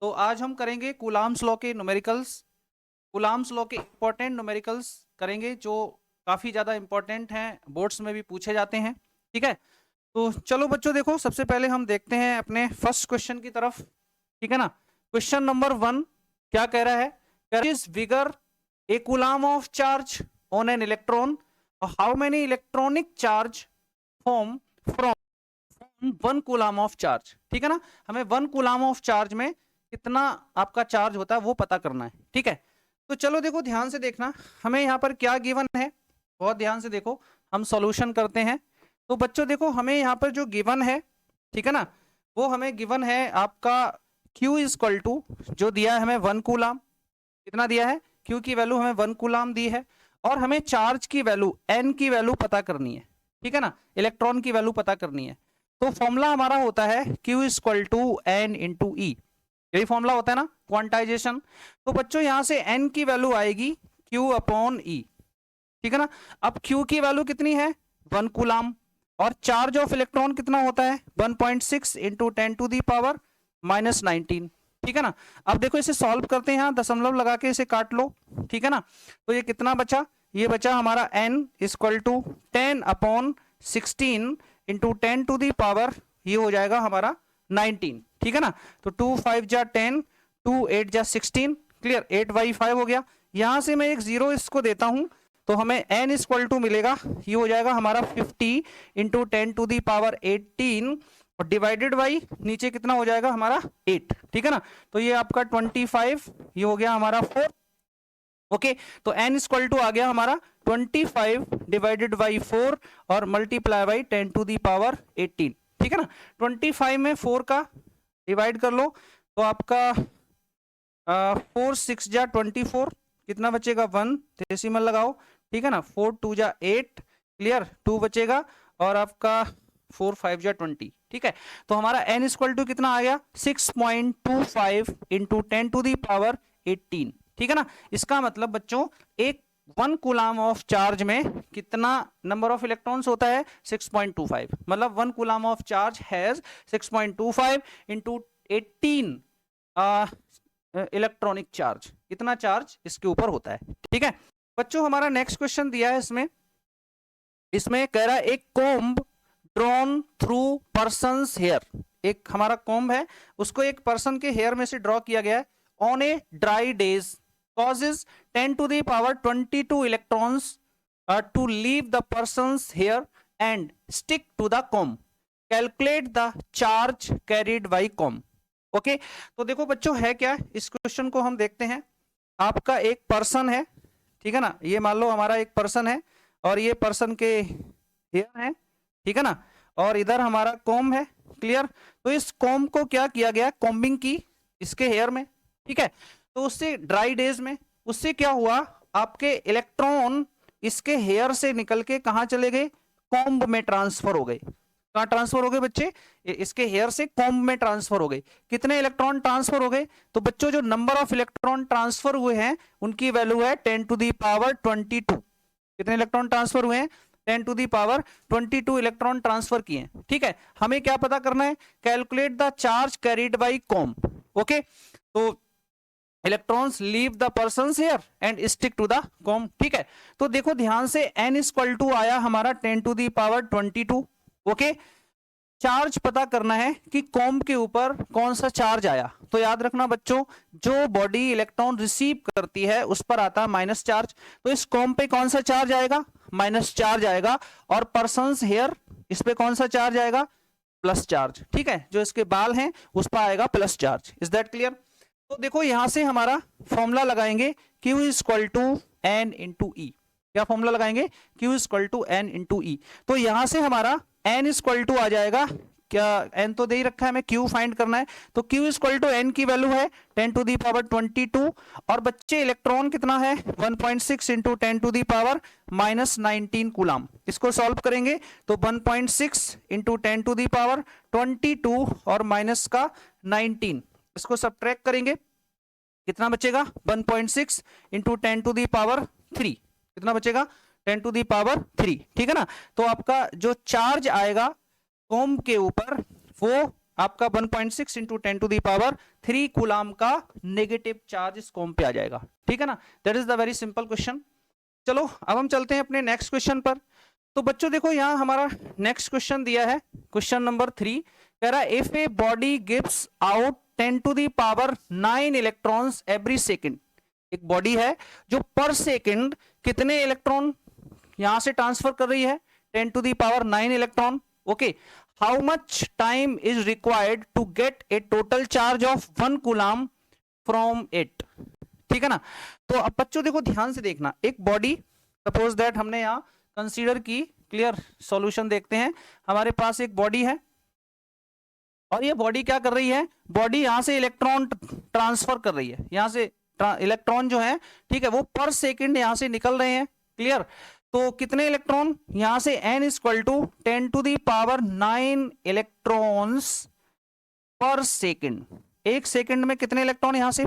तो आज हम करेंगे कूलाम्स लॉ के न्यूमेरिकल्स। कूलाम्स लॉ के इंपॉर्टेंट न्यूमेरिकल्स करेंगे जो काफी ज्यादा इंपॉर्टेंट हैं, बोर्ड्स में भी पूछे जाते हैं। ठीक है, तो चलो बच्चों देखो, सबसे पहले हम देखते हैं अपने फर्स्ट क्वेश्चन की तरफ। ठीक है ना। क्वेश्चन नंबर 1 क्या कह रहा है, is vigour A coulomb of charge on an electron, how many electronic charge form from 1 coulomb of charge. ठीक है ना, हमें 1 कूलाम ऑफ चार्ज में कितना आपका चार्ज होता है वो पता करना है। ठीक है, तो चलो देखो ध्यान से देखना, हमें यहाँ पर क्या गिवन है, बहुत ध्यान से देखो, हम सॉल्यूशन करते हैं। तो बच्चों देखो, हमें यहाँ पर जो गिवन है, ठीक है ना, वो हमें गिवन है आपका Q इज इक्वल टू, जो दिया है हमें 1 कूलाम। कितना दिया है, Q की वैल्यू हमें 1 कूलाम दी है, और हमें चार्ज की वैल्यू N की वैल्यू पता करनी है। ठीक है ना, इलेक्ट्रॉन की वैल्यू पता करनी है। तो फॉर्मूला हमारा होता है Q is equal to N into e, यही फॉर्मूला होता है ना, क्वांटाइजेशन। तो बच्चों यहां से N की वैल्यू आएगी Q अपॉन ई। ठीक है ना, अब Q की वैल्यू कितनी है, 1 कूलाम, और चार्ज ऑफ इलेक्ट्रॉन कितना होता है 1.6 इंटू 10 टू दी पावर -19। ठीक है ना, अब देखो इसे सॉल्व करते हैं, यहाँ दशमलव लगा के इसे काट लो। ठीक है ना, तो ये कितना बचा, ये बचा हमारा n equal to 10 upon 16 into 10 to the power, ये हो जाएगा हमारा 19। ठीक है ना, तो 2 5 जा 10, 2 8 जा 16, क्लियर, 8/5 हो गया। यहां से मैं एक जीरो इसको देता हूं, तो हमें n इक्वल टू मिलेगा, ये हो जाएगा हमारा 50 इंटू 10 टू दी पावर 18, और डिवाइडेड बाई नीचे कितना हो जाएगा हमारा 8। ठीक है ना, तो ये आपका 25, ये हो गया हमारा 4। ओके, तो n इक्वल टू आ गया हमारा 25 डिवाइडेड बाई 4 और multiply by 10 to the power 18। ठीक है ना, 25 में 4 का डिवाइड कर लो, तो आपका 4 6 जा 24, कितना बचेगा 1, डेसिमल लगाओ। ठीक है ना, 4 2 जा 8, क्लियर, 2 बचेगा, और आपका 4 5 जा 20। ठीक है, तो हमारा n इक्वल टू कितना आ गया 6.25 इंटू 10 टू दी पावर 18। ठीक है ना, इसका मतलब बच्चों एक 1 कूलाम ऑफ चार्ज में कितना नंबर ऑफ इलेक्ट्रॉन्स होता है 6.25, मतलब 1 coulomb of charge has 6.25 into 18 electronic charge, इतना चार्ज इसके ऊपर होता है। ठीक है बच्चों, हमारा नेक्स्ट क्वेश्चन दिया है, इसमें इसमें कह रहा है एक comb drawn through person's hair, एक हमारा कोम्ब है, उसको एक पर्सन के हेयर में से ड्रॉ किया गया है, on a dry days causes 10 to the power 22 electrons to leave the person's hair and stick to the comb. Calculate the charge carried by comb. Okay, तो देखो बच्चों है क्या, इस क्वेश्चन को हम देखते हैं। आपका एक पर्सन है, ठीक है ना, ये मान लो हमारा एक पर्सन है, और ये पर्सन के हेयर है, ठीक है ना, और इधर हमारा कॉम्ब है, क्लियर। तो इस कॉम्ब को क्या किया गया, कॉम्बिंग की इसके हेयर में। ठीक है, तो उससे ड्राई डेज में उससे क्या हुआ, आपके इलेक्ट्रॉन इसके हेयर से निकल के कहां चले गए, कॉम्ब में ट्रांसफर हो गए। कहां ट्रांसफर हो गए बच्चे, इसके हेयर से कॉम्ब में ट्रांसफर हो गए। कितने इलेक्ट्रॉन ट्रांसफर हो गए, तो बच्चों जो नंबर ऑफ इलेक्ट्रॉन ट्रांसफर हुए हैं उनकी वैल्यू है 10 टू दी पावर 22। कितने इलेक्ट्रॉन ट्रांसफर हुए हैं, 10 to the power 22 electron transfer किए। ठीक है, हमें क्या पता करना है, calculate the charge carried by comb. Okay, तो electrons leave the person's hair and stick to the comb. ठीक है, तो देखो ध्यान से, n इक्वल टू आया हमारा 10 to the power 22। Okay, charge पता करना है कि कॉम्ब के ऊपर कौन सा चार्ज आया। तो याद रखना बच्चों, जो बॉडी इलेक्ट्रॉन रिसीव करती है उस पर आता है माइनस चार्ज, तो इस कॉम्ब पे कौन सा चार्ज आएगा, माइनस चार्ज आएगा, और पर्सन्स हेयर इस पे कौन सा चार्ज आएगा, प्लस चार्ज। ठीक है, जो इसके बाल हैं उस पर आएगा plus charge. Is that clear. तो देखो यहां से हमारा फॉर्मूला लगाएंगे Q equal to N into e. क्या फॉर्मूला लगाएंगे, Q equal to N into e. तो यहां से हमारा N इक्वल टू आ जाएगा, क्या N तो दे ही रखा है, हमें Q फाइंड करना है, तो Q इक्वल टू N की वैल्यू है 10 टू दी पावर 22, और बच्चे इलेक्ट्रॉन कितना है 1.6 into 10 to the power -19 coulomb. इसको सॉल्व करेंगे तो 1.6 इंटू 10 टू दी पावर 22 और माइनस का 19, इसको सब्ट्रैक्ट करेंगे, कितना बचेगा 1.6 इंटू 10 टू दी पावर 3, कितना बचेगा 10 टू दी पावर 3। ठीक है ना, तो आपका जो चार्ज आएगा कॉम्ब के ऊपर वो आपका 1.6 इंटू 10⁻³ कूलाम का नेगेटिव चार्ज इस कॉम पे आ जाएगा। ठीक है ना, that is the very simple question. चलो अब हम चलते हैं अपने नेक्स्ट क्वेश्चन पर। तो बच्चों देखो यहाँ हमारा नेक्स्ट क्वेश्चन दिया है, क्वेश्चन नंबर 3 कह रहा है if a body gives out 10⁻9 electrons every second. एक बॉडी है जो पर सेकेंड कितने इलेक्ट्रॉन यहां से ट्रांसफर कर रही है, 10⁻9 electron. Okay, how much time is required to get a total charge of 1 coulomb from it. ठीक है ना, तो अब बच्चों देखो ध्यान से देखना, एक बॉडी सपोज दैट हमने यहां कंसीडर की, क्लियर सॉल्यूशन देखते हैं। हमारे पास एक बॉडी है और ये बॉडी क्या कर रही है, बॉडी यहां से इलेक्ट्रॉन ट्रांसफर कर रही है, यहां से इलेक्ट्रॉन जो है, ठीक है, वो पर सेकंड यहां से निकल रहे हैं। क्लियर, तो कितने इलेक्ट्रॉन यहां से n इक्वल टू 10⁻9 इलेक्ट्रॉन्स पर सेकंड। एक सेकंड में कितने इलेक्ट्रॉन यहां से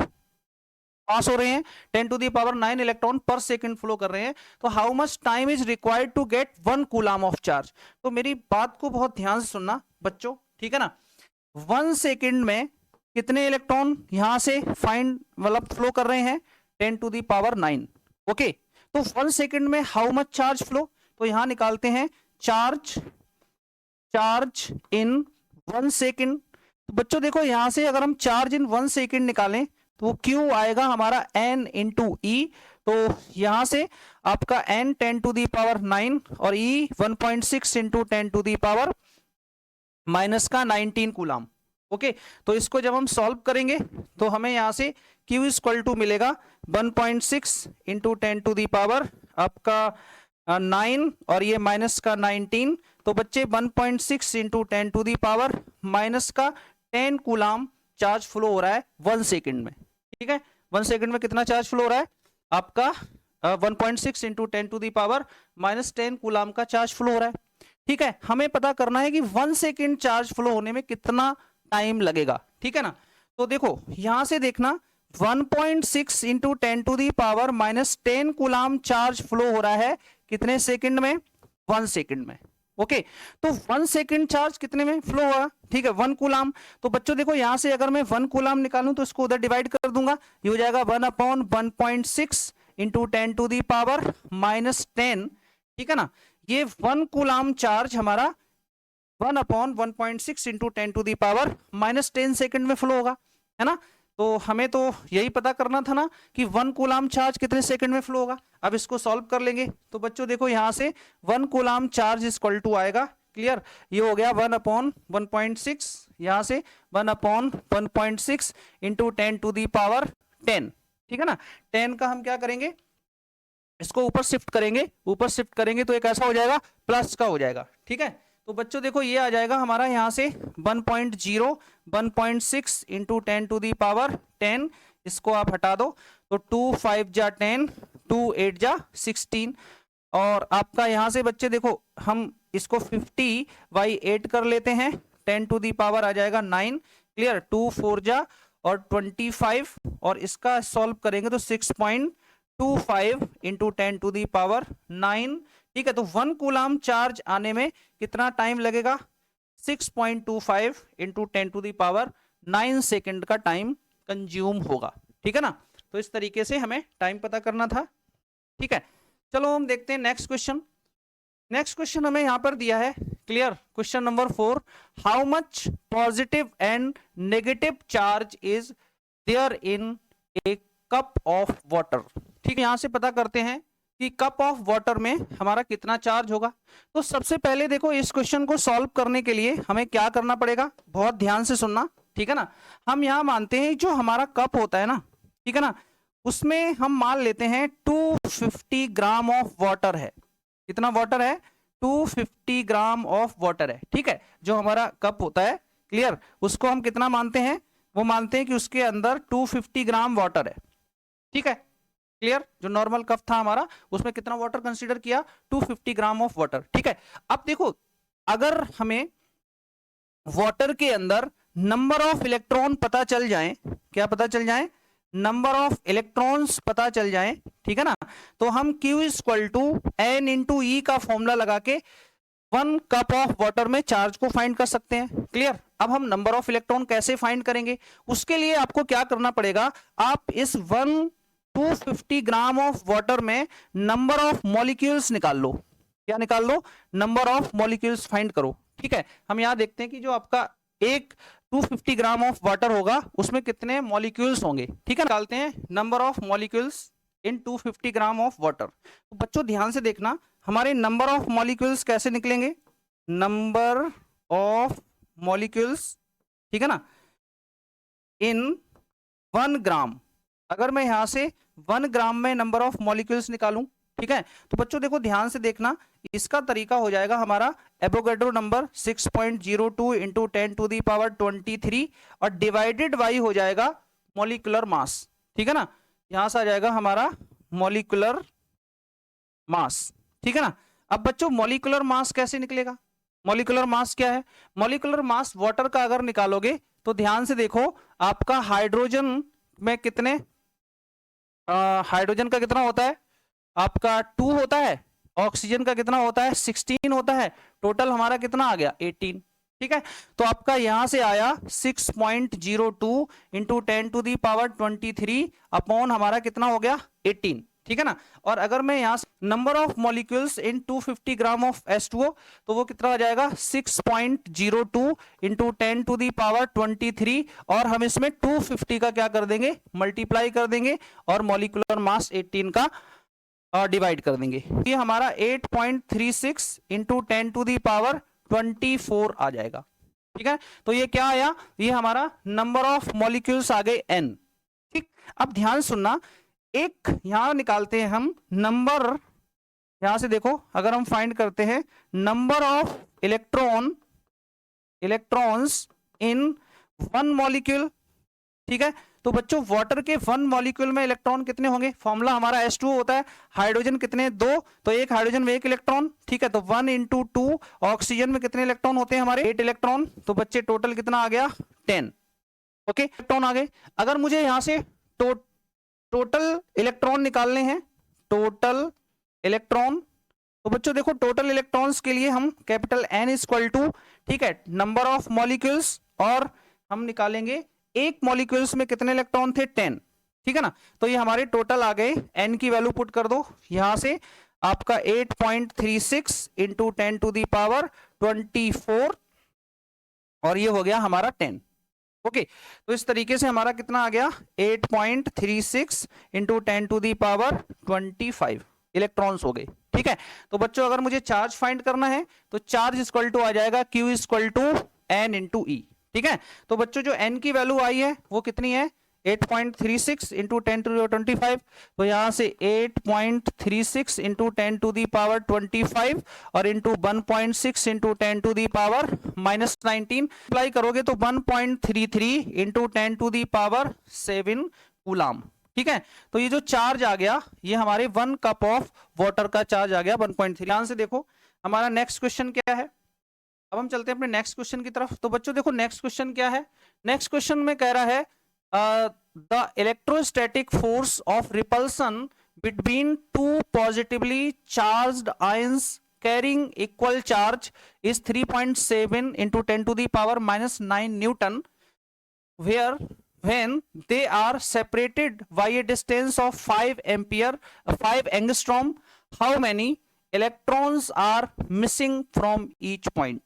पास हो रहे हैं, 10⁻9 इलेक्ट्रॉन पर सेकंड फ्लो कर रहे हैं। तो how much time is required to get 1 coulomb of charge. तो मेरी बात को बहुत ध्यान से सुनना बच्चों, ठीक है ना, 1 सेकंड में कितने इलेक्ट्रॉन यहां से फाइंड मतलब फ्लो कर रहे हैं, 10⁻9। ओके, तो 1 सेकंड में हाउ मच चार्ज फ्लो, तो यहां निकालते हैं चार्ज इन 1 सेकंड। तो बच्चों देखो यहां से अगर हम चार्ज इन 1 सेकंड निकालें तो Q आएगा हमारा n इंटू ई। तो यहां से आपका n 10⁻9 और E 1.6 इंटू 10⁻⁻19 कूलाम। ओके, तो इसको जब हम सॉल्व करेंगे तो हमें यहां से Q इक्वल टू मिलेगा 1.6 इंटू 10⁻⁻ आपका 9 और ये माइनस का 19। तो बच्चे 1.6 इंटू 10⁻⁻10 कूलाम चार्ज फ्लो हो रहा है 1 सेकंड में। ठीक है, 1 सेकंड में कितना चार्ज फ्लो हो रहा है आपका 1.6 इंटू 10⁻⁻10 कूलाम का चार्ज फ्लो हो रहा है। ठीक है, हमें पता करना है कि 1 सेकंड चार्ज फ्लो होने में कितना टाइम लगेगा। ठीक है ना, तो देखो यहां से देखना 1.6 इंटू 10⁻⁻10 कूलाम चार्ज फ्लो हो रहा है कितने सेकंड में, 1 सेकंड में। ओके, तो 1 सेकंड चार्ज कितने में फ्लो होगा, ठीक है, 1 कूलाम। तो बच्चों देखो यहां से अगर मैं 1 कूलाम निकालूं तो इसको उधर डिवाइड कर दूंगा, ये हो जाएगा 1/1.6 इंटू 10⁻⁻10। ठीक है ना, ये 1 कूलाम चार्ज हमारा 1/1.6 इंटू 10⁻⁻10 सेकंड में फ्लो होगा, है ना। तो हमें तो यही पता करना था ना कि 1 कूलाम चार्ज कितने सेकंड में फ्लो होगा। अब इसको सॉल्व कर लेंगे तो बच्चों देखो यहां से 1 कूलाम चार्ज इक्वल टू आएगा, क्लियर, ये हो गया 1/1.6, यहां से 1/1.6 इंटू 10⁻10। ठीक है ना, 10 का हम क्या करेंगे, इसको ऊपर शिफ्ट करेंगे, ऊपर शिफ्ट करेंगे तो एक ऐसा हो जाएगा प्लस का हो जाएगा। ठीक है, तो बच्चों देखो ये आ जाएगा हमारा यहां से 1.6 इंटू 10⁻10, इसको आप हटा दो तो 2 5 जा 10, 2 8 जा 16। और आपका यहां से बच्चे देखो हम इसको 50/8 कर लेते हैं, 10 आ जाएगा 9, क्लियर, 2 4 जा और 25 और इसका सॉल्व करेंगे तो 6.25 इंटू 10⁻9। ठीक है, तो 1 कूलाम चार्ज आने में कितना टाइम लगेगा, 6.25 इंटू 10⁻9 सेकेंड का टाइम कंज्यूम होगा। ठीक है ना, तो इस तरीके से हमें टाइम पता करना था। ठीक है, चलो हम देखते हैं नेक्स्ट क्वेश्चन। नेक्स्ट क्वेश्चन हमें यहां पर दिया है, clear, question number 4, how much positive and negative charge is there in a cup of water. ठीक है, यहां से पता करते हैं कि कप ऑफ वाटर में हमारा कितना चार्ज होगा। तो सबसे पहले देखो इस क्वेश्चन को सॉल्व करने के लिए हमें क्या करना पड़ेगा, बहुत ध्यान से सुनना। ठीक है ना, हम यहां मानते हैं जो हमारा कप होता है ना, ठीक है ना, उसमें हम मान लेते हैं 250 ग्राम ऑफ वाटर है। कितना वाटर है, 250 ग्राम ऑफ वाटर है। ठीक है, जो हमारा कप होता है, क्लियर, उसको हम कितना मानते हैं, वो मानते हैं कि उसके अंदर 250 ग्राम वाटर है। ठीक है, क्लियर, जो नॉर्मल कप था हमारा उसमें कितना वाटर कंसीडर किया, 250 ग्राम ऑफ वाटर। ठीक है, अब देखो अगर हमें वाटर के अंदर नंबर ऑफ इलेक्ट्रॉन पता चल जाए, क्या पता चल जाए, नंबर ऑफ इलेक्ट्रॉन्स पता चल जाए, ठीक है ना, तो हम Q equal to N into e का फॉर्मूला लगा के 1 कप ऑफ वाटर में चार्ज को फाइंड कर सकते हैं। क्लियर, अब हम नंबर ऑफ इलेक्ट्रॉन कैसे फाइंड करेंगे? उसके लिए आपको क्या करना पड़ेगा, आप इस 250 ग्राम ऑफ वाटर में नंबर ऑफ मॉलिक्यूल्स निकाल लो। क्या निकाल लो? नंबर ऑफ मॉलिक्यूल्स फाइंड करो। ठीक है, हम यहां देखते हैं कि जो आपका एक 250 ग्राम ऑफ वाटर होगा उसमें कितने मॉलिक्यूल्स होंगे। ठीक है, निकालते हैं number of molecules in 250 gram of water. तो बच्चों ध्यान से देखना, हमारे नंबर ऑफ मॉलिक्यूल्स कैसे निकलेंगे? नंबर ऑफ मॉलिक्यूल्स, ठीक है ना, इन 1 ग्राम। अगर मैं यहां से 1 ग्राम में नंबर ऑफ मॉलिक्यूल्स निकालूं, ठीक है, तो बच्चों देखो ध्यान से देखना, इसका तरीका हो जाएगा हमारा एवोगैड्रो नंबर 6.02 इंटू 10⁻23 और डिवाइडेड बाई हो जाएगा मॉलिक्यूलर मास। ठीक है ना, यहां से आ जाएगा हमारा मॉलिक्यूलर मास। ठीक है ना, अब बच्चों मॉलिक्यूलर मास कैसे निकलेगा? मॉलिक्यूलर मास क्या है? मॉलिक्यूलर मास वाटर का अगर निकालोगे तो ध्यान से देखो, आपका हाइड्रोजन में कितने, हाइड्रोजन का कितना होता है? आपका 2 होता है। ऑक्सीजन का कितना होता है? 16 होता है। टोटल हमारा कितना आ गया? 18। ठीक है, तो आपका यहां से आया 6.02 इंटू 10⁻23 अपॉन हमारा कितना हो गया? 18। ठीक है ना, और अगर मैं यहां से number of molecules in 250 gram of H2O तो वो कितना आ जाएगा? 6.02 इंटू 10⁻23 और हम इसमें 250 का क्या कर देंगे? मल्टीप्लाई कर देंगे और मॉलिक्यूलर मास 18 का डिवाइड कर देंगे। ये हमारा 8.36 इंटू 10⁻24 आ जाएगा। ठीक है, तो ये क्या आया? ये हमारा नंबर ऑफ मॉलिक्यूल्स आ गए n। ठीक, अब ध्यान सुनना, एक यहां निकालते हैं हम नंबर, यहां से देखो अगर हम फाइंड करते हैं number of electrons in 1 molecule. ठीक है, तो बच्चों वाटर के 1 मॉलिक्यूल में इलेक्ट्रॉन कितने होंगे? फॉर्मूला हमारा H2O होता है, हाइड्रोजन कितने? 2, तो एक हाइड्रोजन में 1 इलेक्ट्रॉन। ठीक है, तो 1 इंटू 2, ऑक्सीजन में कितने इलेक्ट्रॉन होते हैं हमारे? 8 इलेक्ट्रॉन। तो बच्चे टोटल कितना आ गया? 10। ओके, इलेक्ट्रॉन आ गए। अगर मुझे यहां से टोटल इलेक्ट्रॉन निकालने हैं, टोटल इलेक्ट्रॉन, तो बच्चों देखो टोटल इलेक्ट्रॉन्स के लिए हम कैपिटल N इक्वल टू, ठीक है, नंबर ऑफ मॉलिक्यूल्स, और हम निकालेंगे एक मॉलिक्यूल्स में कितने इलेक्ट्रॉन थे? 10। ठीक है ना, तो ये हमारे टोटल आ गए। N की वैल्यू पुट कर दो यहां से, आपका 8.36 इंटू 10⁻24 और ये हो गया हमारा 10। ओके, तो इस तरीके से हमारा कितना आ गया? 8.36 इंटू 10⁻25 इलेक्ट्रॉन्स हो गए। ठीक है, तो बच्चों अगर मुझे चार्ज फाइंड करना है तो चार्ज इक्वल टू आ जाएगा Q equal to N into E। ठीक है, तो बच्चों जो N की वैल्यू आई है वो कितनी है? 8.36 इंटू 10⁻25, तो यहां से 8.36 इंटू 10⁻25 और इंटू 1.6 इंटू 10⁻−19 अप्लाई करोगे तो 1.33 इंटू 10⁻7 कूलाम। ठीक है, तो ये जो चार्ज आ गया ये हमारे 1 कप ऑफ वाटर का चार्ज आ गया 1.3। ध्यान से देखो हमारा नेक्स्ट क्वेश्चन क्या है। अब हम चलते हैं अपने नेक्स्ट क्वेश्चन की तरफ। तो बच्चों देखो नेक्स्ट क्वेश्चन क्या है। नेक्स्ट क्वेश्चन में कह रहा है the electrostatic force of repulsion between 2 positively charged ions carrying equal charge is 3.7 into 10⁻⁻9 Newton where when they are separated by a distance of 5 angstrom, how many electrons are missing from each point?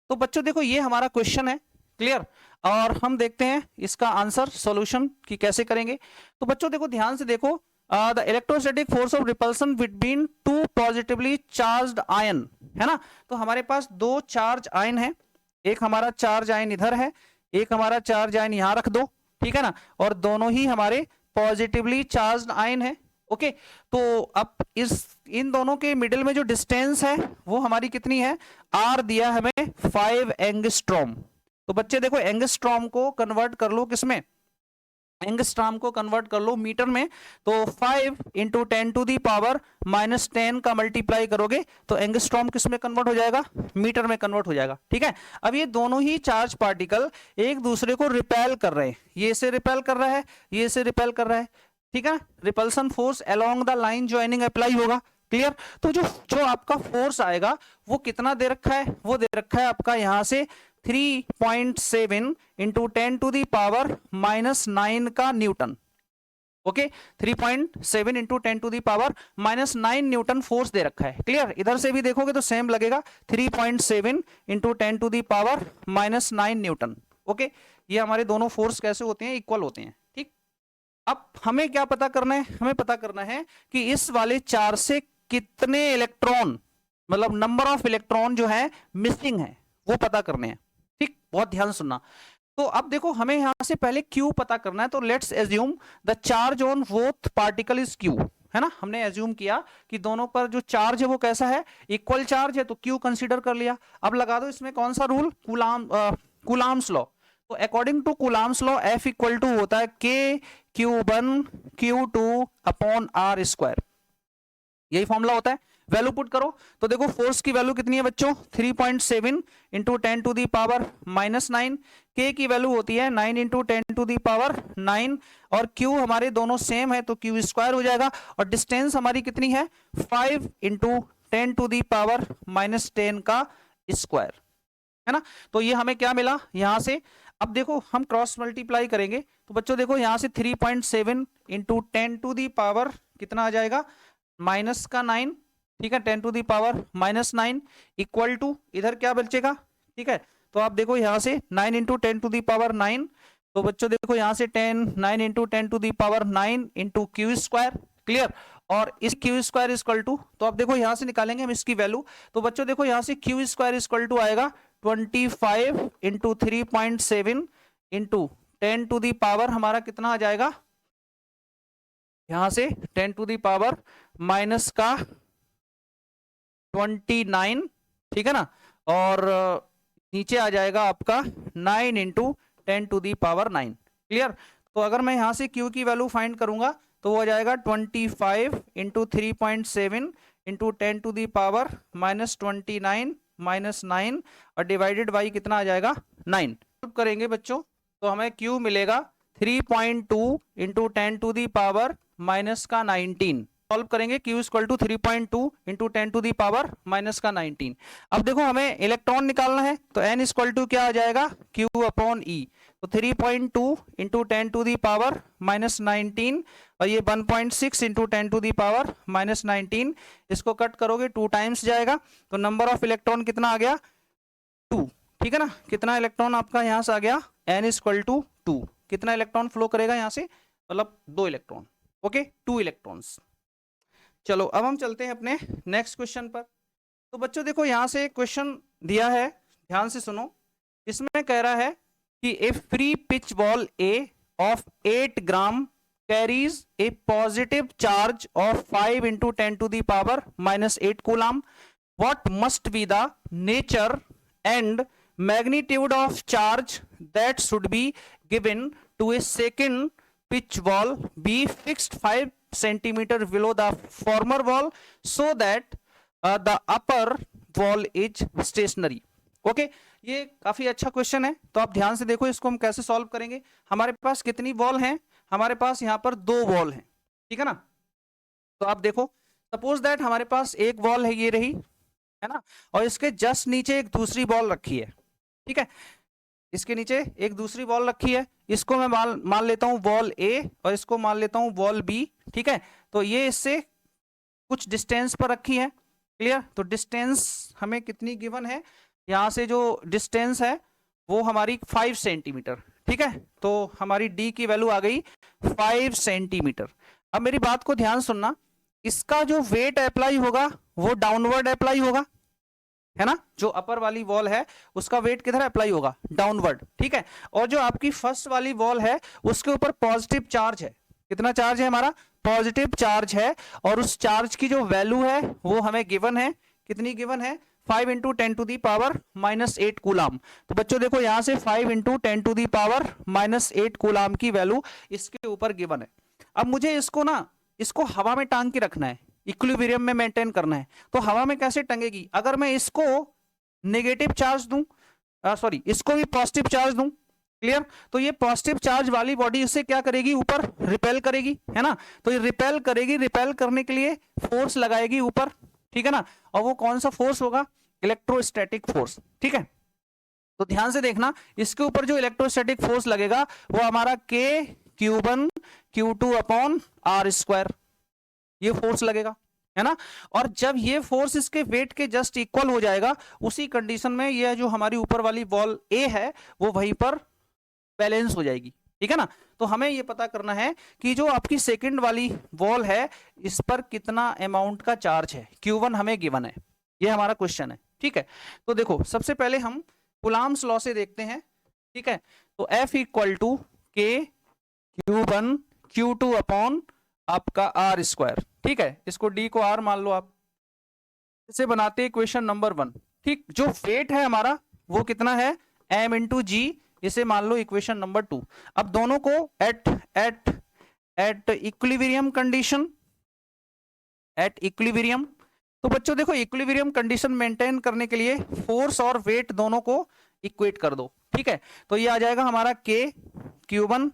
तो बच्चों देखो ये हमारा question है, clear, और हम देखते हैं इसका आंसर सॉल्यूशन कि कैसे करेंगे। तो बच्चों देखो ध्यान से देखो, the electrostatic force of repulsion between 2 positively charged ion, है ना, तो हमारे पास 2 चार्ज आयन है, एक हमारा चार्ज आयन इधर है, एक हमारा चार्ज आयन यहां रख दो। ठीक है ना, और दोनों ही हमारे पॉजिटिवली चार्ज्ड आयन है। ओके, तो अब इन दोनों के मिडिल में जो डिस्टेंस है वो हमारी कितनी है? आर दिया हमें 5 एंगस्ट्रॉम। तो बच्चे देखो एंगस्ट्रॉम को कन्वर्ट कर लो किसमें? एंगस्ट्रॉम को कन्वर्ट कर लो मीटर में, तो 5 इंटू 10⁻⁻10 का मल्टीप्लाई करोगे तो एंगस्ट्रॉम किस में कन्वर्ट हो जाएगा? मीटर में कन्वर्ट हो जाएगा। ठीक है, अब ये दोनों ही चार्ज पार्टिकल एक दूसरे को रिपेल कर रहे हैं, ये से रिपेल कर रहा है, ये से रिपेल कर रहा है। ठीक है, repulsion force along the line joining apply होगा, क्लियर। तो जो आपका फोर्स आएगा वो कितना दे रखा है? वो दे रखा है आपका यहां से 3.7 इंटू 10⁻⁻9 का newton. Okay 3.7 into 10⁻⁻9 newton force दे रखा है। क्लियर, इधर से भी देखोगे तो सेम लगेगा 3.7 इंटू 10⁻⁻9 न्यूटन। ओके, ये हमारे दोनों फोर्स कैसे होते हैं, इक्वल होते हैं। ठीक, अब हमें क्या पता करना है, हमें पता करना है कि इस वाले चार से कितने इलेक्ट्रॉन, मतलब नंबर ऑफ इलेक्ट्रॉन जो है मिसिंग है, वो पता करने हैं। ठीक, बहुत ध्यान सुनना। तो अब देखो हमें यहां से पहले Q पता करना है, तो let's assume the charge on both particle is Q, है ना। हमने एज्यूम किया कि दोनों पर जो चार्ज है वो कैसा है, इक्वल चार्ज है, तो Q कंसीडर कर लिया। अब लगा दो इसमें कौन सा रूल, कूलाम्स लॉ। तो according to coulomb's law F equal to होता है K(Q1 Q2 upon R square, यही फॉर्मूला होता है। वैल्यू पुट करो तो देखो फोर्स की वैल्यू कितनी है बच्चों, 3.7 इंटू 10⁻⁻9। के की वैल्यू होती है 9 इंटू 10⁻9 और Q हमारे दोनों सेम है तो Q स्क्वायर हो जाएगा। और डिस्टेंस हमारी कितनी है, 5 इंटू 10⁻10 का स्क्वायर, है ना। तो ये हमें क्या मिला यहां से। अब देखो हम क्रॉस मल्टीप्लाई करेंगे तो बच्चों देखो यहां से 3.7 इंटू 10⁻, कितना आ जाएगा, माइनस का 9, ठीक है, 10⁻⁻9 इक्वल टू इधर क्या बचेगा। ठीक है, तो आप देखो यहां से 9 इंटू 10⁻9, तो बच्चों देखो यहां से 9 into 10⁻9 into Q square. Clear, और इस क्यू स्क्वायर इक्वल टू, तो आप देखो यहां से निकालेंगे हम इसकी वैल्यू, तो बच्चों देखो यहां से क्यू स्क्वायर इक्वल टू आएगा 25 इंटू 3.7 इंटू 10⁻, हमारा कितना आ जाएगा यहां से 10⁻⁻, -29, ठीक है ना। और नीचे आ जाएगा आपका 9 इंटू 10⁻9। क्लियर, तो अगर मैं यहां से Q की वैल्यू फाइंड करूंगा तो वो आ जाएगा 25 इंटू 3.7 इंटू 10⁻⁻29 -9 और डिवाइडेड बाई कितना आ जाएगा 9। करेंगे बच्चों तो हमें Q मिलेगा 3.2 इंटू 10⁻⁻19। सॉल्व करेंगे Q इक्वल टू 3.2 इंटू 10⁻⁻19। अब देखो हमें इलेक्ट्रॉन निकालना है तो n इक्वल टू क्या आ जाएगा, Q अपॉन E। तो 3.2 इंटू 10⁻⁻19 और ये 1.6 इंटू 10⁻⁻19, इसको कट करोगे 2 टाइम्स जाएगा, तो नंबर ऑफ इलेक्ट्रॉन कितना आ गया 2। ठीक है ना, कितना इलेक्ट्रॉन आपका यहां से आ गया, n इक्वल टू 2। कितना इलेक्ट्रॉन फ्लो करेगा यहां से, मतलब 2 इलेक्ट्रॉन। Okay, 2 electrons. चलो अब हम चलते हैं अपने नेक्स्ट क्वेश्चन पर। तो बच्चों देखो यहां से एक क्वेश्चन दिया है, ध्यान से सुनो। इसमें कह रहा है कि a free pitch ball a of 8 gram carries a positive charge of 5 into 10⁻⁻8 coulomb. What must be the nature and magnitude of charge that should be given to a second pitch ball be fixed 5 centimeter below the former ball so that the upper ball is stationary। Okay, ये काफी अच्छा question है, तो आप ध्यान से देखो इसको हम कैसे सॉल्व करेंगे। हमारे पास कितनी बॉल हैं, हमारे पास यहाँ पर 2 बॉल हैं, ठीक है ना। तो आप देखो सपोज दैट हमारे पास एक बॉल है, ये रही, है ना, और इसके जस्ट नीचे एक दूसरी बॉल रखी है। ठीक है, इसके नीचे एक दूसरी बॉल रखी है, इसको मैं मान लेता हूं बॉल ए और इसको मान लेता हूं बॉल बी। ठीक है, तो ये इससे कुछ डिस्टेंस पर रखी है। क्लियर, तो डिस्टेंस हमें कितनी गिवन है, यहां से जो डिस्टेंस है वो हमारी 5 सेंटीमीटर। ठीक है, तो हमारी डी की वैल्यू आ गई 5 सेंटीमीटर। अब मेरी बात को ध्यान सुनना, इसका जो वेट अप्लाई होगा वो डाउनवर्ड अप्लाई होगा, है ना। जो अपर वाली वॉल है उसका वेट किधर अप्लाई होगा, डाउनवर्ड। ठीक है, और जो आपकी फर्स्ट वाली वॉल है उसके ऊपर पॉजिटिव चार्ज है। कितना चार्ज है हमारा, पॉजिटिव चार्ज है, और उस चार्ज की जो वैल्यू है वो हमें गिवन है, कितनी गिवन है, 5 इंटू 10⁻⁻8 कूलम। तो बच्चों देखो यहां से 5 इंटू 10⁻⁻8 कूलम की वैल्यू इसके ऊपर गिवन है। अब मुझे इसको ना, इसको हवा में टांग के रखना है, इक्विलिब्रियम में मेंटेन करना है। तो हवा में कैसे टंगेगी, अगर मैं इसको नेगेटिव चार्ज दूं, सॉरी इसको भी पॉजिटिव चार्ज दूं। क्लियर, तो ये पॉजिटिव चार्ज वाली बॉडी इससे क्या करेगी, ऊपर रिपेल करेगी, है ना। तो ये रिपेल करेगी, रिपेल करने के लिए फोर्स लगाएगी ऊपर, ठीक है ना। और वो कौन सा फोर्स होगा, इलेक्ट्रोस्टैटिक फोर्स। ठीक है, तो ध्यान से देखना, इसके ऊपर जो इलेक्ट्रोस्टैटिक फोर्स लगेगा वो हमारा K Q1 Q2 upon R square, ये फोर्स लगेगा, है ना। और जब ये फोर्स इसके वेट के जस्ट इक्वल हो जाएगा, उसी कंडीशन में ये जो हमारी ऊपर वाली वॉल A है वो वहीं पर बैलेंस हो जाएगी, ठीक है ना। तो हमें ये पता करना है कि जो आपकी सेकंड वाली वॉल है इस पर कितना अमाउंट का चार्ज है, Q1 हमें गिवन है, ये हमारा क्वेश्चन है, ठीक है। तो देखो सबसे पहले हम कूलाम्स लॉ से देखते हैं, ठीक है। तो F equal to K Q1 Q2 upon आपका R स्क्वायर, ठीक है। इसको D को R मान लो आप, इसे बनाते हैं इक्वेशन नंबर 1, ठीक। जो वेट है हमारा वो कितना है, M इंटू G, इसे मान लो इक्वेशन नंबर 2। अब दोनों को at equilibrium condition, at equilibrium, तो बच्चों देखो इक्विलिब्रियम कंडीशन मेंटेन करने के लिए फोर्स और वेट दोनों को इक्वेट कर दो, ठीक है। तो ये आ जाएगा हमारा K Q1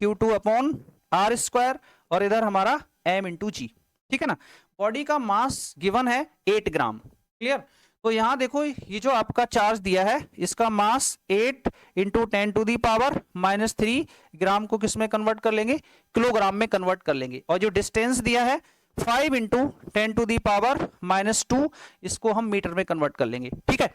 Q2 upon R square और इधर हमारा M इंटू G, ठीक है ना। बॉडी का मास गिवन है 8 ग्राम, क्लियर। तो यहां देखो ये जो आपका चार्ज दिया है इसका मास 8 इंटू 10 टू दी पावर -3 ग्राम को किस में कन्वर्ट कर लेंगे, किलोग्राम में कन्वर्ट कर लेंगे। और जो डिस्टेंस दिया है 5 इंटू 10 टू दी पावर -2, इसको हम मीटर में कन्वर्ट कर लेंगे, ठीक है।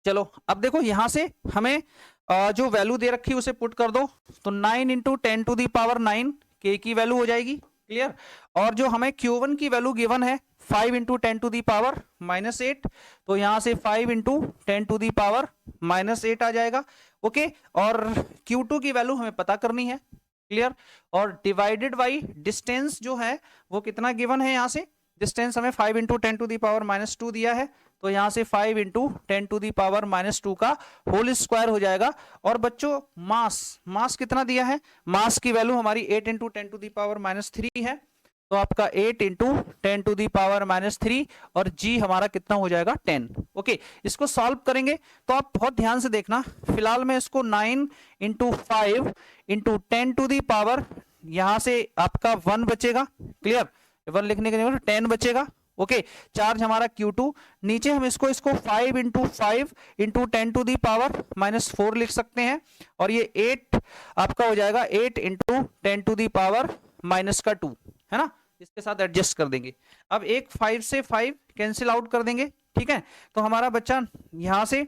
चलो अब देखो यहां से हमें जो वैल्यू दे रखी है उसे पुट कर दो, तो 9 into 10 to the power 9 K की वैल्यू हो जाएगी, क्लियर। और जो हमें Q1 की वैल्यू गिवन है 5 इंटू 10 टू दी पावर -8, तो यहां से 5 इंटू 10 टू दी पावर -8 आ जाएगा, ओके। और Q2 की वैल्यू हमें पता करनी है, क्लियर। और डिवाइडेड बाई डिस्टेंस जो है वो कितना गिवन है, यहाँ से डिस्टेंस हमें 5 इंटू 10 टू दी पावर -2 दिया है, तो यहां से 5 इंटू 10 टू दी पावर -2 का होल स्क्वायर हो जाएगा। और बच्चों मास कितना दिया है, मास की वैल्यू हमारी 8 इंटू 10 टू दी पावर -3 है, तो आपका 8 इंटू 10 टू दी पावर -3 और G हमारा कितना हो जाएगा 10, ओके। इसको सॉल्व करेंगे तो आप बहुत ध्यान से देखना, फिलहाल मैं इसको 9 into 5 into 10 to the power, यहां से आपका 1 बचेगा, क्लियर, 1 लिखने के लिए 10 बचेगा, ओके। चार्ज हमारा Q2, नीचे हम इसको 5 into 5 into 10 to the power -4 लिख सकते हैं, और ये 8 आपका हो जाएगा 8 इंटू 10 टू दी पावर -2, है ना। इसके साथ एडजस्ट कर देंगे। अब एक 5 से 5 कैंसिल आउट कर देंगे, ठीक है। तो हमारा बच्चा यहां से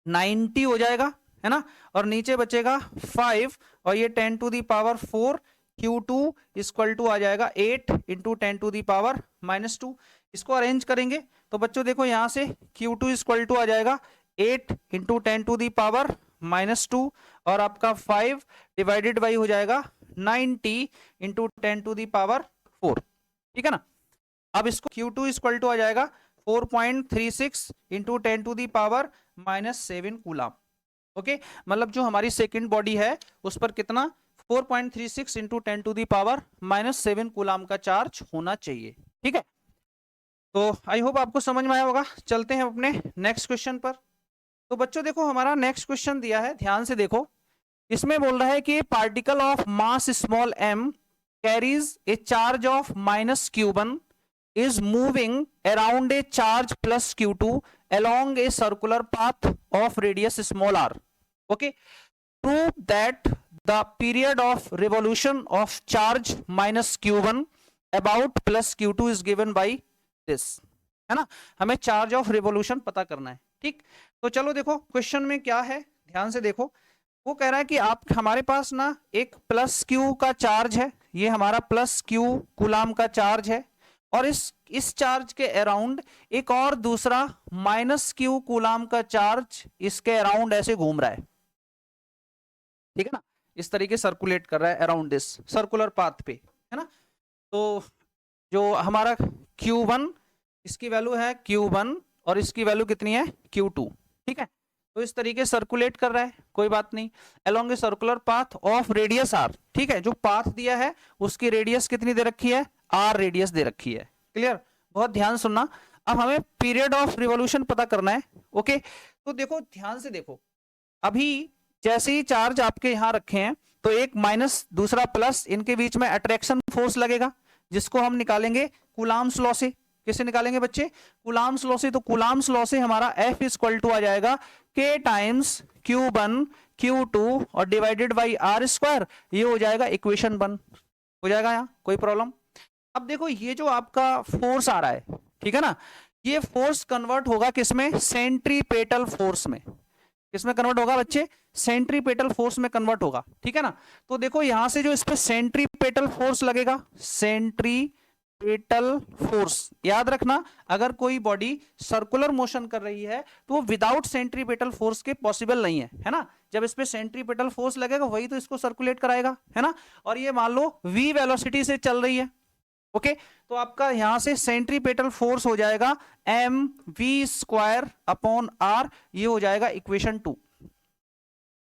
90 हो जाएगा, है ना। और नीचे बचेगा 5 और ये 10 to the power 4, Q2 equal to आ जाएगा 8 इंटू 10 टू दी पावर -2। इसको अरेंज करेंगे तो बच्चों देखो यहां से Q2 इक्वल टू आ जाएगा 8 इंटू 10 टू दी पावर -2 और आपका 5 डिवाइडेड बाई हो जाएगा 90 इंटू 10 टू दी पावर 4, ठीक है ना। अब इसको Q2 इक्वल टू आ जाएगा 4.36 into 10 to the power -7 coulomb, okay. मतलब जो हमारी सेकंड बॉडी है उस पर कितना 4.36 into 10 to the power -7 coulomb का चार्ज होना चाहिए, ठीक है। तो आई होप आपको समझ में आया होगा। चलते हैं अपने नेक्स्ट क्वेश्चन पर। तो बच्चों देखो हमारा नेक्स्ट क्वेश्चन दिया है, ध्यान से देखो, इसमें बोल रहा है कि particle of mass small m carries A charge of -Q1 is moving around a charge plus Q2 along a circular path of radius small r, okay. Prove that the period of revolution of charge minus Q1 about plus Q2 is given by this, है ना। हमें charge of revolution पता करना है, ठीक। तो चलो देखो क्वेश्चन में क्या है, ध्यान से देखो। वो कह रहा है कि आप हमारे पास ना एक प्लस Q का चार्ज है, ये हमारा प्लस Q कूलाम का चार्ज है, और इस चार्ज के अराउंड एक और दूसरा -Q कूलाम का चार्ज इसके अराउंड ऐसे घूम रहा है, ठीक है ना। इस तरीके सर्कुलेट कर रहा है अराउंड दिस सर्कुलर पाथ पे, है ना। तो जो हमारा Q1 इसकी वैल्यू है Q1 और इसकी वैल्यू कितनी है Q2, ठीक है। तो इस तरीके सर्कुलेट कर रहा है, कोई बात नहीं, along a circular path of radius r, ठीक है। जो पाथ दिया है उसकी रेडियस कितनी दे रखी है, r रेडियस दे रखी है, क्लियर। बहुत ध्यान सुनना, अब हमें पीरियड ऑफ रिवोल्यूशन पता करना है, ओके। तो देखो ध्यान से देखो, अभी जैसे ही चार्ज आपके यहां रखे हैं तो एक माइनस दूसरा प्लस, इनके बीच में अट्रैक्शन फोर्स लगेगा जिसको हम निकालेंगे कूलाम्स लॉ से, किससे निकालेंगे बच्चे? कूलाम्स लॉ से। तो कूलाम्स लॉ से हमारा F इक्वल टू आ जाएगा K टाइम्स Q1 Q2 और डिवाइडेड बाई R स्क्वायर। ये हो जाएगा इक्वेशन 1, हो जाएगा। यहाँ कोई प्रॉब्लम? अब देखो ये जो आपका फोर्स आ रहा है, ठीक है ना, ये फोर्स कन्वर्ट होगा किसमें? सेंट्रीपेटल फोर्स में। किसमें कन्वर्ट होगा बच्चे? सेंट्रीपेटल फोर्स में कन्वर्ट होगा, ठीक है ना। तो देखो यहां से जो इस पे सेंट्रीपेटल फोर्स लगेगा, सेंट्रीपेटल फोर्स, याद रखना अगर कोई बॉडी सर्कुलर मोशन कर रही है तो वो विदाउट सेंट्रीपेटल फोर्स के पॉसिबल नहीं है ना। जब इस पे सेंट्रीपेटल फोर्स लगेगा वही तो इसको सर्कुलेट कराएगा, है ना। और ये मान लो v वेलोसिटी से चल रही है, ओके। तो आपका यहां से सेंट्रीपेटल फोर्स हो जाएगा mv स्क्वायर अपॉन r, ये हो जाएगा इक्वेशन 2,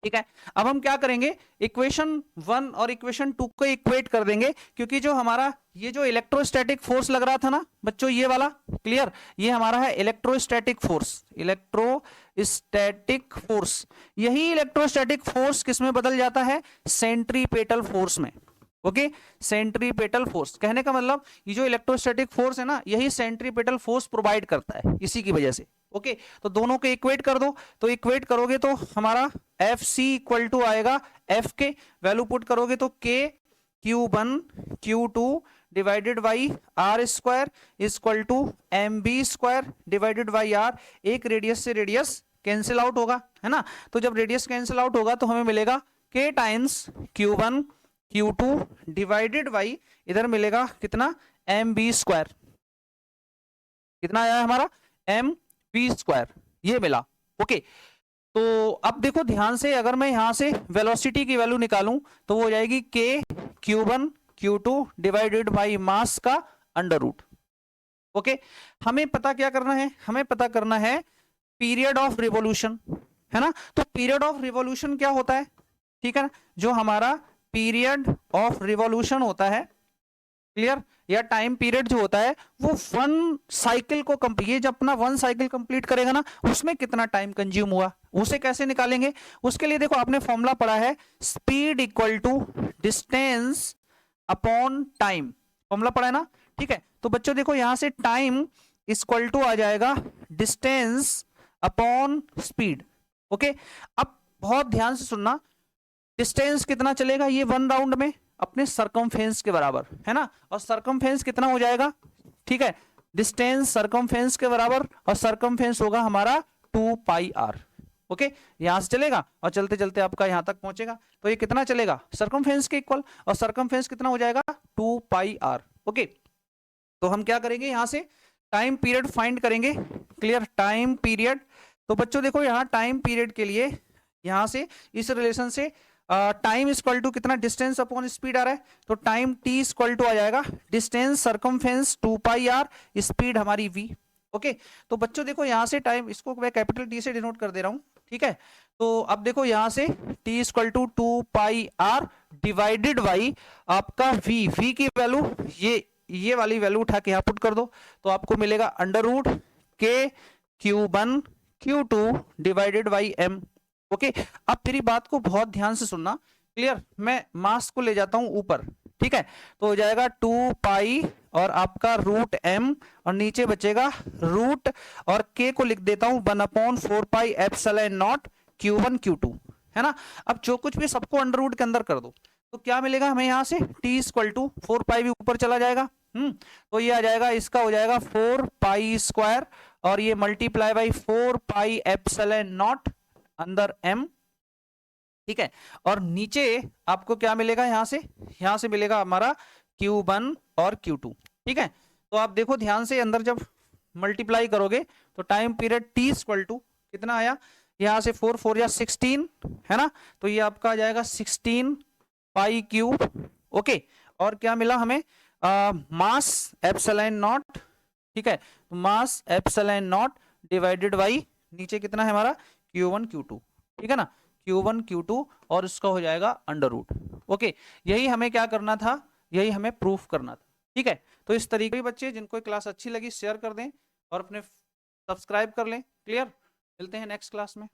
ठीक है। अब हम क्या करेंगे? इक्वेशन 1 और इक्वेशन 2 को इक्वेट कर देंगे, क्योंकि जो हमारा ये जो इलेक्ट्रोस्टैटिक फोर्स लग रहा था ना बच्चों, ये वाला क्लियर, ये हमारा है इलेक्ट्रोस्टैटिक फोर्स। इलेक्ट्रोस्टैटिक फोर्स, यही इलेक्ट्रोस्टैटिक फोर्स किसमें बदल जाता है? सेंट्रीपेटल फोर्स में, ओके। सेंट्रीपेटल फोर्स कहने का मतलब ये जो इलेक्ट्रोस्टैटिक फोर्स है ना, यही सेंट्रीपेटल फोर्स प्रोवाइड करता है, इसी की वजह से, ओके। तो दोनों को इक्वेट कर दो। तो इक्वेट करोगे तो हमारा एफ सी इक्वल टू आएगा, एफ के वैल्यू पुट करोगे तो K Q1 Q2 divided by R square equal to M B square divided by R. एक रेडियस से रेडियस कैंसिल आउट होगा, है ना। तो जब रेडियस कैंसिल आउट होगा तो हमें मिलेगा के times Q1 Q2 divided by इधर मिलेगा कितना? M B square. कितना आया हमारा? एम बी स्क्वायर, ये मिला, ओके। तो अब देखो ध्यान से, अगर मैं यहां से वेलोसिटी की वैल्यू निकालूं तो वो हो जाएगी के Q1 Q2 divided by mass का अंडर रूट, ओके। हमें पता क्या करना है? हमें पता करना है पीरियड ऑफ रिवॉल्यूशन, है ना। तो पीरियड ऑफ रिवॉल्यूशन क्या होता है? ठीक है ना, जो हमारा पीरियड ऑफ रिवॉल्यूशन होता है, क्लियर, या टाइम पीरियड जो होता है वो वन साइकिल को ये जब अपना वन साइकिल कंप्लीट करेगा ना, उसमें कितना टाइम कंज्यूम हुआ, उसे कैसे निकालेंगे? उसके लिए देखो आपने फॉर्मूला पढ़ा है, speed equal to distance upon time, formula पढ़ा है ना, ठीक है। तो बच्चों देखो यहां से टाइम इक्वल टू आ जाएगा डिस्टेंस अपॉन स्पीड, ओके। अब बहुत ध्यान से सुनना, डिस्टेंस कितना चलेगा? ये 1 राउंड में अपने सरकमफेरेंस के बराबर, है ना। और सरकमफेरेंस कितना हो जाएगा? ठीक है, डिस्टेंस सरकमफेरेंस के बराबर, और सरकमफेरेंस होगा हमारा 2 पाई आर, ओके। यहां से चलेगा और चलते चलते आपका यहां तक पहुंचेगा, तो ये कितना चलेगा? सरकमफेरेंस के इक्वल, और सरकमफेरेंस कितना हो जाएगा? 2 पाई आर, ओके। तो हम क्या करेंगे? यहां से टाइम पीरियड फाइंड करेंगे, क्लियर, टाइम पीरियड। तो बच्चों देखो यहां टाइम पीरियड के लिए यहां से इस रिलेशन से टाइम इक्वल टू कितना? डिस्टेंस अपॉन स्पीड आ रहा है, तो टाइम टी इक्वल टू आ जाएगा distance circumference 2 pi R, speed हमारी v, ओके। तो बच्चों देखो यहां से टाइम, इसको मैं कैपिटल टी से डिनोट कर दे रहा हूं, ठीक है। तो अब देखो यहां से t equal to 2 pi R divided by आपका v की वैल्यू ये वाली वैल्यू उठा के यहां पुट कर दो, तो आपको मिलेगा अंडर रूट के Q1 Q2 divided by m, okay. अब मेरी बात को बहुत ध्यान से सुनना, क्लियर। मैं मास को ले जाता हूं ऊपर, ठीक है। तो हो जाएगा 2 पाई और आपका रूट m, और नीचे बचेगा रूट, और k को लिख देता हूं 1/4 pi epsilon not Q1 Q2, है ना। अब जो कुछ भी सबको अंडर रूट के अंदर कर दो, तो क्या मिलेगा हमें? यहां से t इक्वल टू 4 पाई भी ऊपर चला जाएगा, तो ये आ जाएगा, इसका हो जाएगा 4 पाई स्क्वायर, और ये multiply by 4 pi epsilon not अंदर m, ठीक है। और नीचे आपको क्या मिलेगा? यहां से मिलेगा हमारा Q1 और Q2, ठीक है। तो आप देखो ध्यान से, अंदर जब मल्टीप्लाई करोगे तो time period t equal to कितना आया? यहां से 4 4 या 16, है ना। तो ये आपका आ जाएगा 16 पाई क्यूब, ओके। और क्या मिला हमें? मास एप्सिलॉन नॉट, ठीक है। तो मास एप्सिलॉन नॉट डिवाइडेड बाई नीचे कितना है हमारा? Q1 Q2, ठीक है ना, Q1 Q2, और इसका हो जाएगा अंडर रूट, ओके। यही हमें क्या करना था? यही हमें प्रूफ करना था, ठीक है। तो इस तरीके के बच्चे जिनको क्लास अच्छी लगी शेयर कर दें और अपने सब्सक्राइब कर लें, क्लियर। मिलते हैं नेक्स्ट क्लास में।